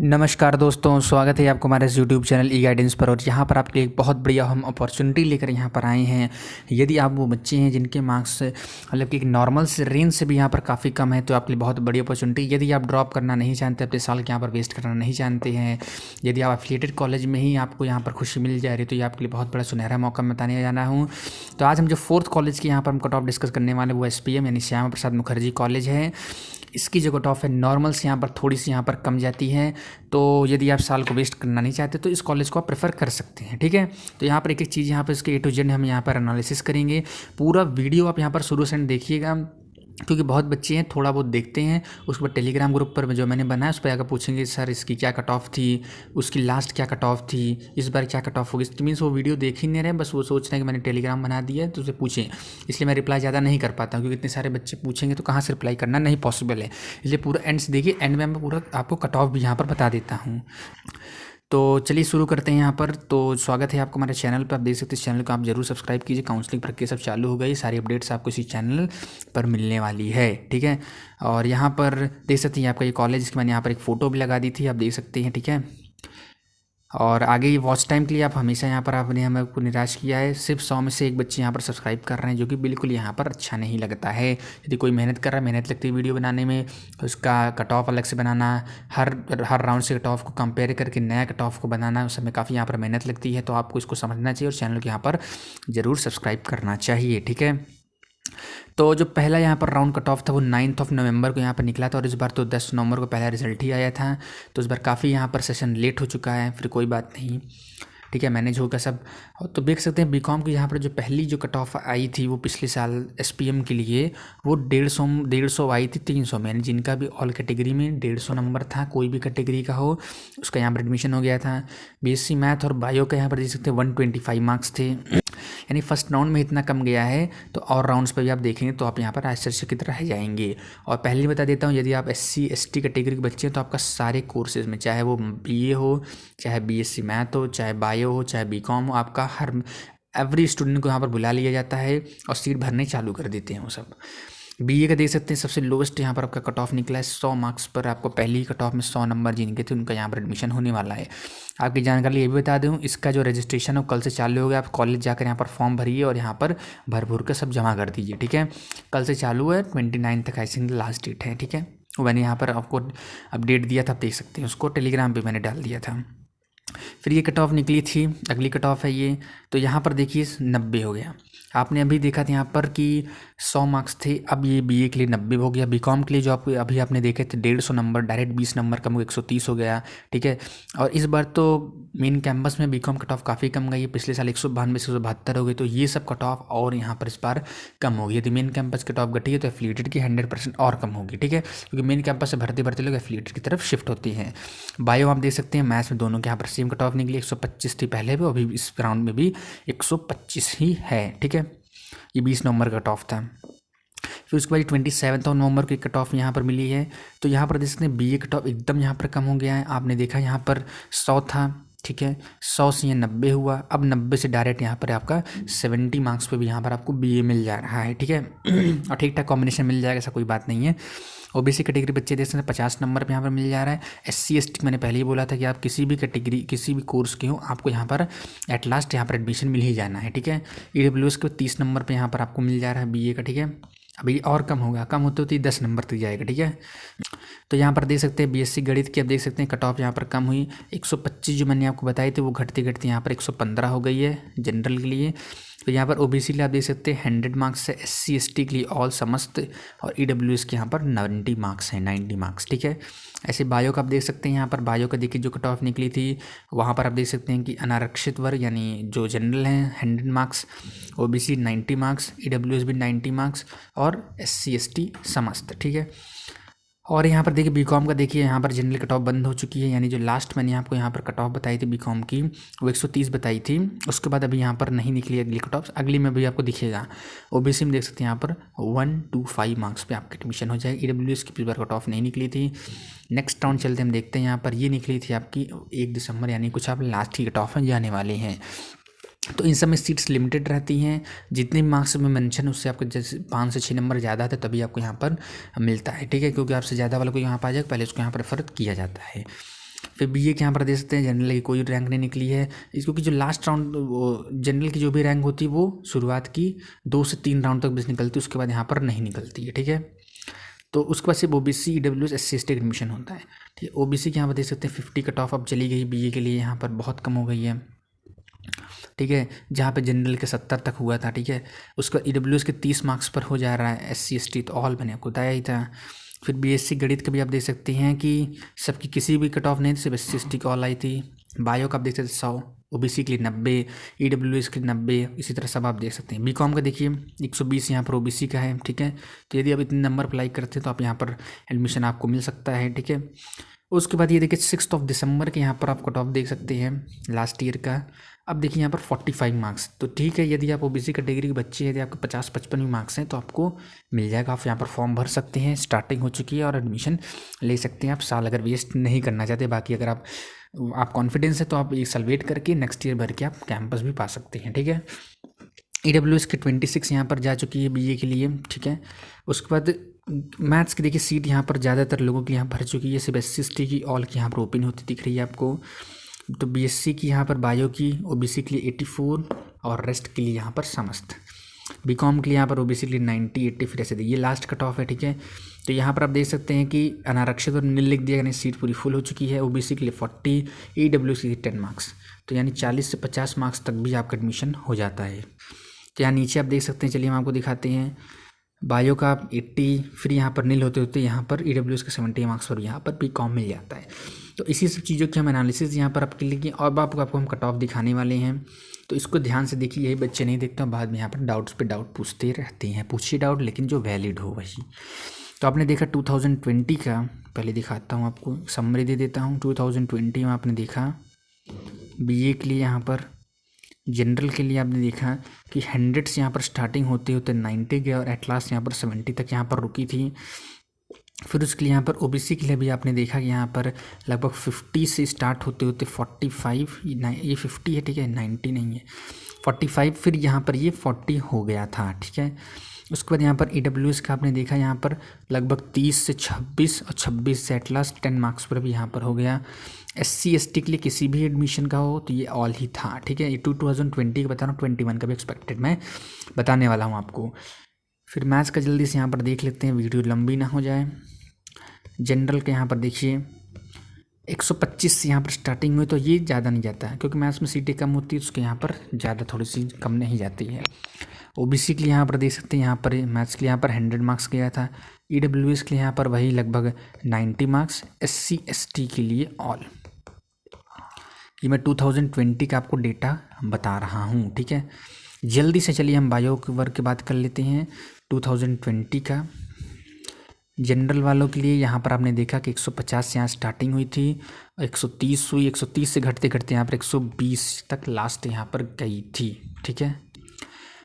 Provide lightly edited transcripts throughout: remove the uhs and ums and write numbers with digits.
नमस्कार दोस्तों, स्वागत है आपको हमारे इस यूट्यूब चैनल ई गाइडेंस पर। और यहाँ पर आपके लिए एक बहुत बढ़िया हम अपॉर्चुनिटी लेकर यहाँ पर आए हैं। यदि आप वो बच्चे हैं जिनके मार्क्स मतलब कि एक नॉर्मल से रेंज से भी यहाँ पर काफ़ी कम है, तो आपके लिए बहुत बड़ी अपॉर्चुनिटी। यदि आप ड्रॉप करना नहीं चाहते, अपने साल के यहाँ पर वेस्ट करना नहीं चाहते हैं, यदि आप एफिलिएटेड कॉलेज में ही आपको यहाँ पर खुशी मिल जा रही है, तो ये आपके लिए बहुत बड़ा सुनहरा मौका बताने जाना हूँ। तो आज हम जो फोर्थ कॉलेज की यहाँ पर हम कट ऑफ डिस्कस करने वाले वो SPM यानी श्यामा प्रसाद मुखर्जी कॉलेज है। इसकी जो कट ऑफ है नॉर्मल से यहाँ पर थोड़ी सी यहाँ पर कम जाती है। तो यदि आप साल को वेस्ट करना नहीं चाहते तो इस कॉलेज को आप प्रेफर कर सकते हैं, ठीक है। तो यहाँ पर एक एक चीज़ यहाँ पर इसके A to Z हम यहाँ पर एनालिसिस करेंगे। पूरा वीडियो आप यहाँ पर शुरू से देखिएगा, क्योंकि बहुत बच्चे हैं थोड़ा बहुत देखते हैं, उसके बाद टेलीग्राम ग्रुप पर जो मैंने बनाया उस पर आकर पूछेंगे सर इसकी क्या कट ऑफ थी, उसकी लास्ट क्या कट ऑफ थी, इस बार क्या कट ऑफ होगी। तो मीन्स वो वीडियो देख ही नहीं रहे, बस वो सोच रहे हैं कि मैंने टेलीग्राम बना दिया है तो उसे पूछें। इसलिए मैं रिप्लाई ज़्यादा नहीं कर पाता हूँ, क्योंकि इतने सारे बच्चे पूछेंगे तो कहाँ से रिप्लाई करना नहीं पॉसिबल है। इसलिए पूरा एंड से देखिए, एंड में मैं पूरा आपको कट ऑफ भी यहाँ पर बता देता हूँ। तो चलिए शुरू करते हैं यहाँ पर। तो स्वागत है आपको हमारे चैनल पर। आप देख सकते हैं इस चैनल को आप जरूर सब्सक्राइब कीजिए। काउंसलिंग प्रक्रिया सब चालू हो गई, सारी अपडेट्स आपको इसी चैनल पर मिलने वाली है, ठीक है। और यहाँ पर देख सकते हैं आपका ये कॉलेज, इसकी मैंने यहाँ पर एक फ़ोटो भी लगा दी थी, आप देख सकते हैं, ठीक है। और आगे ये वॉच टाइम के लिए आप हमेशा यहाँ पर आपने हमें को निराश किया है। सिर्फ 100 में से एक बच्चे यहाँ पर सब्सक्राइब कर रहे हैं, जो कि बिल्कुल यहाँ पर अच्छा नहीं लगता है। यदि कोई मेहनत कर रहा है, मेहनत लगती है वीडियो बनाने में, तो उसका कट ऑफ अलग से बनाना, हर राउंड से कट ऑफ को कंपेयर करके नया कट ऑफ को बनाना, उस समय काफ़ी यहाँ पर मेहनत लगती है। तो आपको इसको समझना चाहिए और चैनल को यहाँ पर ज़रूर सब्सक्राइब करना चाहिए, ठीक है। तो जो पहला यहाँ पर राउंड कट ऑफ था वो 9 नवंबर को यहाँ पर निकला था, और इस बार तो 10 नवंबर को पहला रिजल्ट ही आया था। तो इस बार काफ़ी यहाँ पर सेशन लेट हो चुका है, फिर कोई बात नहीं, ठीक है, मैनेज होगा सब। तो देख सकते हैं बीकॉम की यहाँ पर जो पहली जो कट ऑफ आई थी वो पिछले साल SPM के लिए वो 150 आई थी 300 में, यानी जिनका भी ऑल कैटेगरी में 150 नंबर था, कोई भी कैटेगरी का हो, उसका यहाँ पर एडमिशन हो गया था। BSc मैथ और बायो का यहाँ पर देख सकते हैं 125 मार्क्स थे, यानी फर्स्ट राउंड में इतना कम गया है। तो और राउंड्स पर भी आप देखेंगे तो आप यहाँ पर आश्चर्य की तरह रह जाएंगे। और पहले बता देता हूँ, यदि आप SC ST कैटेगरी के बच्चे हैं तो आपका सारे कोर्सेज में, चाहे वो BA हो, चाहे BSc मैथ हो, चाहे बायो हो, चाहे BCom हो, आपका हर एवरी स्टूडेंट को यहाँ पर बुला लिया जाता है और सीट भरने चालू कर देते हैं वो सब। BA का देख सकते हैं सबसे लोवेस्ट यहाँ पर आपका कट ऑफ निकला है 100 मार्क्स पर। आपको पहली ही कट ऑफ में 100 नंबर जिनके थे उनका यहाँ पर एडमिशन होने वाला है। आपकी जानकारी ये भी बता दूँ, इसका जो रजिस्ट्रेशन है कल से चालू हो गया। आप कॉलेज जाकर यहाँ पर फॉर्म भरिए और यहाँ पर भर भर कर सब जमा कर दीजिए, ठीक है। कल से चालू है, 29 तक आई थिंक लास्ट डेट है, ठीक है। मैंने यहाँ पर आपको अपडेट दिया था, आप देख सकते हैं, उसको टेलीग्राम पर मैंने डाल दिया था। फिर ये कट ऑफ निकली थी, अगली कट ऑफ है ये। तो यहाँ पर देखिए 90 हो गया। आपने अभी देखा था यहाँ पर कि 100 मार्क्स थे, अब ये BA के लिए 90 हो गया। BCom के लिए जो आप अभी आपने देखे थे 150 नंबर, डायरेक्ट 20 नंबर कम हो 130 हो गया, ठीक है। और इस बार तो मेन कैंपस में BCom कट ऑफ काफ़ी कम गई है, पिछले साल 192 से 172 हो गई। तो ये सब कट ऑफ और यहाँ पर इस बार कम होगी। यदि मेन कैंपस कट ऑफ घटी है तो एफिलिएटेड की 100% और कम होगी, ठीक है, क्योंकि मेन कैंपस से भरते भरते लोग एफिलिएटेड की तरफ शिफ्ट होते हैं। बायो आप देख सकते हैं, मैथ्स में दोनों के यहाँ पर सेम कट ऑफ निकली, 125 थी पहले भी, अभी इस राउंड में भी 125 ही है, ठीक है। ये 20 नवंबर का कट ऑफ था। फिर उसके बाद 27 नवंबर की कट ऑफ यहाँ पर मिली है। तो यहाँ पर देख सकते हैं BA कट ऑफ एकदम यहाँ पर कम हो गया है। आपने देखा यहाँ पर 100 था, ठीक है, 100 से ये 90 हुआ। अब 90 से डायरेक्ट यहाँ पर आपका 70 मार्क्स पे भी यहाँ पर आपको BA मिल जा रहा है, ठीक है। और ठीक ठाक कॉम्बिनेशन मिल जाएगा, ऐसा कोई बात नहीं है। OBC कैटेगरी बच्चे देख सकते हैं 50 नंबर पे यहाँ पर मिल जा रहा है। SC ST मैंने पहले ही बोला था कि आप किसी भी कैटेगरी किसी भी कोर्स के हो, आपको यहाँ पर एट लास्ट यहाँ पर एडमिशन मिल ही जाना है, ठीक है। EWS के 30 नंबर पे यहाँ पर आपको मिल जा रहा है BA का, ठीक है। अभी और कम होगा, कम होते होते 10 नंबर तक जाएगा, ठीक है। तो यहाँ पर देख सकते हैं BSc गणित की, अब देख सकते हैं कट ऑफ यहाँ पर कम हुई। 125 जो मैंने आपको बताई थी वो घटते घटते यहाँ पर 115 हो गई है जनरल के लिए। तो यहाँ पर OBC के लिए आप देख सकते हैं 100 मार्क्स है, SC ST के लिए ऑल समस्त, और EWS के यहाँ पर 90 मार्क्स हैं, 90 मार्क्स, ठीक है। ऐसे बायो का आप देख सकते हैं, यहाँ पर बायो का देखिए जो कट ऑफ निकली थी वहाँ पर आप देख सकते हैं कि अनारक्षित वर्ग यानी जो जनरल हैं 100 मार्क्स, OBC 90 मार्क्स, EWS भी 90 मार्क्स, और SC ST समस्त, ठीक है। और यहाँ पर देखिए BCom का देखिए यहाँ पर जनरल कट ऑफ बंद हो चुकी है, यानी जो लास्ट मैंने आपको यहाँ पर कट ऑफ बताई थी BCom की वो 130 बताई थी। उसके बाद अभी यहाँ पर नहीं निकली अगली कट ऑफ, अगली में भी आपको दिखेगा। OBC में देख सकते हैं यहाँ पर 125 मार्क्स पे आपकी एडमिशन हो जाएगी। EWS की पिछली बार कट ऑफ नहीं निकली थी। नेक्स्ट राउंड चलते हम देखते हैं, यहाँ पर ये निकली थी आपकी 1 दिसंबर, यानी कुछ आप लास्ट की कट ऑफ में जाने वाले हैं। तो इन सब में सीट्स लिमिटेड रहती हैं। जितने मार्क्स में मेंशन उससे आपको जैसे 5 से 6 नंबर ज़्यादा था तभी आपको यहाँ पर मिलता है, ठीक है, क्योंकि आपसे ज़्यादा वाला कोई यहाँ पर आ जाए पहले उसको यहाँ पर रेफर किया जाता है। फिर बीए के यहाँ पर दे सकते हैं जनरल की कोई रैंक नहीं निकली है इसको, कि जो लास्ट राउंड वो जनरल की जो भी रैंक होती है वो शुरुआत की 2 से 3 राउंड तक बस निकलती है, उसके बाद यहाँ पर नहीं निकलती है। ठीक है, तो उसके बाद सिर्फ OBC EWS SC ST admission होता है। ठीक है, ओबीसी के यहाँ पर देख सकते हैं 50 कट ऑफ अब चली गई बीए के लिए, यहाँ पर बहुत कम हो गई है। ठीक है, जहाँ पे जनरल के 70 तक हुआ था। ठीक है, उसका ईडब्ल्यूएस के 30 मार्क्स पर हो जा रहा है, एससी एसटी तो ऑल मैंने आपको बताया ही था। फिर बीएससी गणित का भी आप देख सकते हैं कि सबकी किसी भी कट ऑफ नहीं थी, सिर्फ एससी एसटी की ऑल आई थी। बायो का आप देख सकते हैं 100, ओबीसी के लिए 90, ईडब्ल्यूएस के लिए 90, इसी तरह सब आप देख सकते हैं। बीकॉम का देखिए 120 यहाँ पर ओबीसी का है। ठीक है, तो यदि आप इतने नंबर अप्लाई करते हैं तो आप यहाँ पर एडमिशन आपको मिल सकता है। ठीक है, उसके बाद ये देखिए 6 दिसंबर के यहाँ पर आप कट ऑफ देख सकते हैं लास्ट ईयर का। अब देखिए यहाँ पर 45 मार्क्स, तो ठीक है यदि आप ओबीसी कैटेगरी के बच्चे हैं, यदि आपके 50-55 भी मार्क्स हैं तो आपको मिल जाएगा। आप यहाँ पर फॉर्म भर सकते हैं, स्टार्टिंग हो चुकी है और एडमिशन ले सकते हैं आप, साल अगर वेस्ट नहीं करना चाहते। बाकी अगर आप कॉन्फिडेंस है तो आप एक साल वेट करके नेक्स्ट ईयर भर के आप कैंपस भी पा सकते हैं। ठीक है, ईडब्ल्यूएस की 26 यहाँ पर जा चुकी है बीए के लिए। ठीक है, उसके बाद मैथ्स की देखिए सीट यहाँ पर ज़्यादातर लोगों की यहाँ भर चुकी है, सिर्फ एससी की ऑल की यहाँ पर ओपन होती दिख रही है आपको। तो बीएससी की यहाँ पर बायो की, ओबीसी के लिए 84 और रेस्ट के लिए यहाँ पर समस्त। बीकॉम के लिए यहाँ पर ओबीसी के लिए 90, 80 फिर ऐसे ये लास्ट कट ऑफ है। ठीक है, तो यहाँ पर आप देख सकते हैं कि अनारक्षित और नील लिख दिया, यानी सीट पूरी फुल हो चुकी है। ओबीसी के लिए 40, ईडब्ल्यूसी के लिए 10 मार्क्स, तो यानी 40 से 50 मार्क्स तक भी आपका एडमिशन हो जाता है। तो यहाँ नीचे आप देख सकते हैं, चलिए हम आपको दिखाते हैं। बायो का 80, फिर यहाँ पर नील होते होते यहाँ पर ईडब्ल्यूएस के 70 मार्क्स और यहाँ पर बीकॉम मिल जाता है। तो इसी सब चीज़ों की हम एनालिसिस यहाँ पर आपके लिए की, और आपको हम कट ऑफ दिखाने वाले हैं, तो इसको ध्यान से देखिए। यही बच्चे नहीं देखते बाद में यहाँ पर डाउट्स पे डाउट पूछते रहते हैं। पूछिए डाउट, लेकिन जो वैलिड हो वही। तो आपने देखा 2020 का, पहले दिखाता हूँ आपको, समरी दे देता हूँ। 2020 में आपने देखा बीए के लिए यहाँ पर, जनरल के लिए आपने देखा कि 100 से यहाँ पर स्टार्टिंग होते होते 90 गया और एट लास्ट यहाँ पर 70 तक यहाँ पर रुकी थी। फिर उसके लिए यहाँ पर ओबीसी के लिए भी आपने देखा कि यहाँ पर लगभग 50 से स्टार्ट होते होते 45, ये 50 है। ठीक है, 90 नहीं है, 45, फिर यहाँ पर ये 40 हो गया था। ठीक है, उसके बाद यहाँ पर ईडब्ल्यूएस का आपने देखा यहाँ पर लगभग 30 से 26 और 26 से एट लास्ट 10 मार्क्स पर भी यहाँ पर हो गया। एससी एसटी के लिए किसी भी एडमिशन का हो तो ये ऑल ही था। ठीक है, ये 2020 का बता रहा हूँ, 21 का भी एक्सपेक्टेड मैं बताने वाला हूँ आपको। फिर मैथ्स का जल्दी से यहाँ पर देख लेते हैं, वीडियो लंबी ना हो जाए। जनरल के यहाँ पर देखिए 125 से यहाँ पर स्टार्टिंग हुई, तो ये ज़्यादा नहीं जाता है क्योंकि मैथ्स में सीटें कम होती है, उसके यहाँ पर ज़्यादा थोड़ी सी कम नहीं जाती है। ओबीसी के लिए यहाँ पर देख सकते हैं, यहाँ पर मैथ्स के लिए यहाँ पर 100 मार्क्स गया था। ईडब्ल्यूएस के लिए यहाँ पर वही लगभग 90 मार्क्स। एससी एसटी के लिए ऑल। ये मैं 2020 का आपको डेटा बता रहा हूँ। ठीक है, जल्दी से चलिए हम बायो के वर्क की बात कर लेते हैं 2020 का। जनरल वालों के लिए यहाँ पर आपने देखा कि 150 से यहाँ स्टार्टिंग हुई थी, 130 हुई, 130 से घटते घटते यहाँ पर 120 तक लास्ट यहाँ पर गई थी। ठीक है,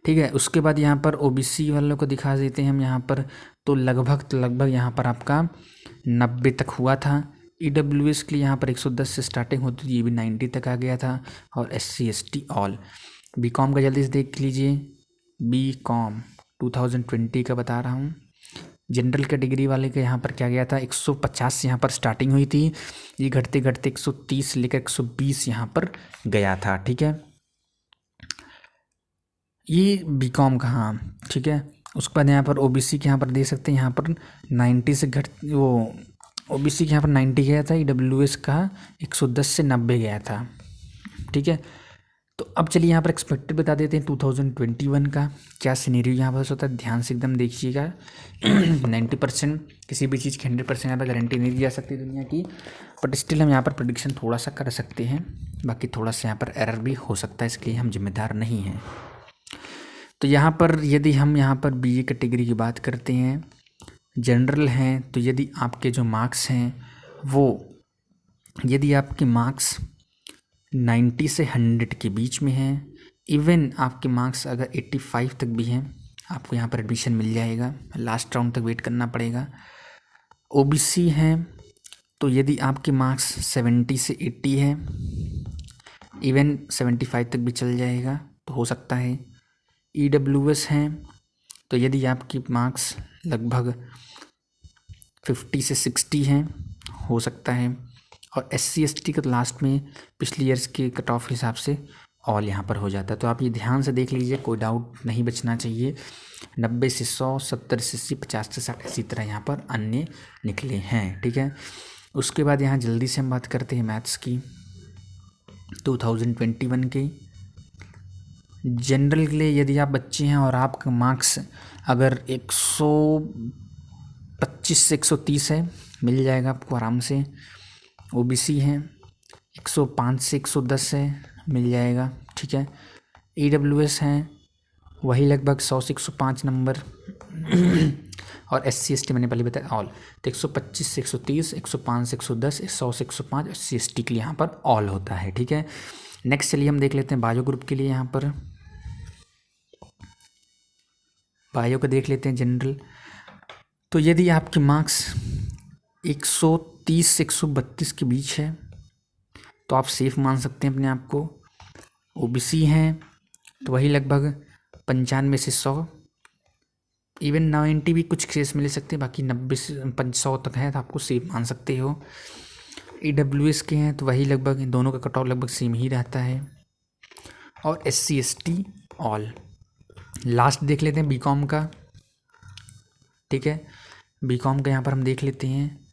ठीक है, उसके बाद यहाँ पर ओबीसी वालों को दिखा देते हैं हम यहाँ पर, तो लगभग यहाँ पर आपका 90 तक हुआ था। ईडब्ल्यूएस के लिए यहाँ पर 110 से स्टार्टिंग होती थी, ये भी 90 तक आ गया था। और एससी एसटी ऑल। बीकॉम का जल्दी से देख लीजिए, बीकॉम 2020 का बता रहा हूँ। जनरल कैटेगरी वाले के यहाँ पर क्या गया था, 150 से यहाँ पर स्टार्टिंग हुई थी, ये घटते घटते 130 से लेकर 120 यहाँ पर गया था। ठीक है, ये बीकॉम का, हाँ ठीक है। उसके बाद यहाँ पर ओबीसी के यहाँ पर देख सकते हैं, यहाँ पर 90 से वो ओबीसी के यहाँ पर 90 गया था, ईडब्ल्यूएस का 110 से 90 गया था। ठीक है, तो अब चलिए यहाँ पर एक्सपेक्टेड बता देते हैं 2021 का क्या सिनेरियो यहाँ पर होता है। ध्यान से एकदम देखिएगा। 90% किसी भी चीज़ की 100% यहाँ पर गारंटी नहीं दी जा सकती दुनिया की, बट स्टिल हम यहाँ पर प्रेडिक्शन थोड़ा सा कर सकते हैं। बाकी थोड़ा सा यहाँ पर एरर भी हो सकता है, इसके लिए हम जिम्मेदार नहीं हैं। तो यहाँ पर यदि हम यहाँ पर बीए कैटेगरी की बात करते हैं, जनरल हैं, तो यदि आपके जो मार्क्स हैं वो, यदि आपके मार्क्स 90 से 100 के बीच में हैं, इवन आपके मार्क्स अगर 85 तक भी हैं, आपको यहाँ पर एडमिशन मिल जाएगा। लास्ट राउंड तक वेट करना पड़ेगा। ओबीसी हैं, तो यदि आपके मार्क्स 70 से 80 है, इवन 75 तक भी चल जाएगा तो हो सकता है। ईडब्ल्यूएस हैं, तो यदि आपके मार्क्स लगभग 50 से 60 हैं, हो सकता है। और SC/ST का तो लास्ट में पिछले ईयर्स के कट ऑफ हिसाब से ऑल यहाँ पर हो जाता है। तो आप ये ध्यान से देख लीजिए, कोई डाउट नहीं बचना चाहिए। 90 से 100, 70 से 80, 50 से 60 इसी तरह यहाँ पर अन्य निकले हैं। ठीक है, उसके बाद यहाँ जल्दी से हम बात करते हैं मैथ्स की। 2021 के जनरल के लिए यदि आप बच्चे हैं और आपका मार्क्स अगर 125 से 130 है, मिल जाएगा आपको आराम से। OBC है 105 से 110 है, मिल जाएगा। ठीक है, EWS हैं वही लगभग 100 से 105 नंबर और SC/ST मैंने पहले बताया ऑल, तो 125 से 130, 105 से 110, 100 से 105 SC/ST के लिए यहाँ पर ऑल होता है। ठीक है, नेक्स्ट चलिए हम देख लेते हैं बायो ग्रुप के लिए। यहाँ पर बायो का देख लेते हैं जनरल। तो यदि आपके मार्क्स 130 से 132 के बीच है तो आप सेफ मान सकते हैं अपने आप को। OBC हैं तो वही लगभग 95 से 100, इवन 90 भी कुछ केस मिल सकते हैं, बाकी 90 से 100 तक है तो आपको सेफ मान सकते हो। EWS के हैं तो वही लगभग दोनों का कट ऑफ लगभग सेम ही रहता है। और SC/ST ऑल। लास्ट देख लेते हैं BCom का। ठीक है, BCom का यहाँ पर हम देख लेते हैं।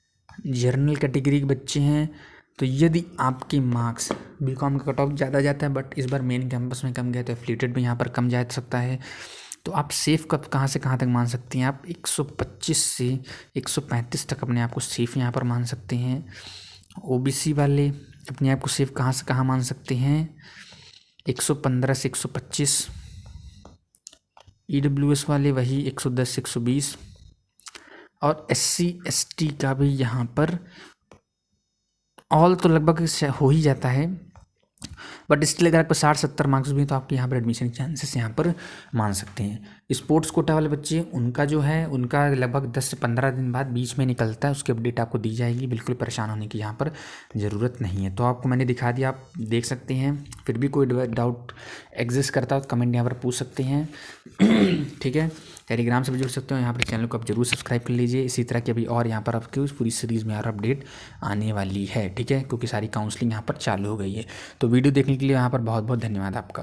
जर्नल कैटेगरी के बच्चे हैं तो यदि आपके मार्क्स BCom का कट ऑफ ज़्यादा जाता है, बट इस बार मेन कैंपस में कम गया तो एफिलिएटेड में यहाँ पर कम जा सकता है, तो आप सेफ कब कहाँ से कहाँ तक मान सकते हैं? आप 125 से 135 तक अपने आप को सेफ यहाँ पर मान सकते हैं। OBC वाले अपने आप को सेफ कहाँ से कहाँ मान सकते हैं? 115 से 125। EWS वाले वही 110 से 120 और SC/ST का भी यहाँ पर ऑल तो लगभग हो ही जाता है, बट स्टिल अगर आपको 60-70 मार्क्स भी तो आपके यहाँ पर एडमिशन के चांसेस यहाँ पर मान सकते हैं। स्पोर्ट्स कोटा वाले बच्चे उनका जो है उनका लगभग 10 से 15 दिन बाद बीच में निकलता है, उसकी अपडेट आपको दी जाएगी। बिल्कुल परेशान होने की यहाँ पर ज़रूरत नहीं है। तो आपको मैंने दिखा दिया, आप देख सकते हैं। फिर भी कोई डाउट एग्जिस्ट करता है तो कमेंट यहाँ पर पूछ सकते हैं। ठीक है, टेलीग्राम से भी जुड़ सकते हो। यहाँ पर चैनल को आप जरूर सब्सक्राइब कर लीजिए। इसी तरह की अभी और यहाँ पर आपकी उस पूरी सीरीज़ में और अपडेट आने वाली है। ठीक है, क्योंकि सारी काउंसलिंग यहाँ पर चालू हो गई है। तो वीडियो देखने के लिए यहाँ पर बहुत बहुत धन्यवाद आपका।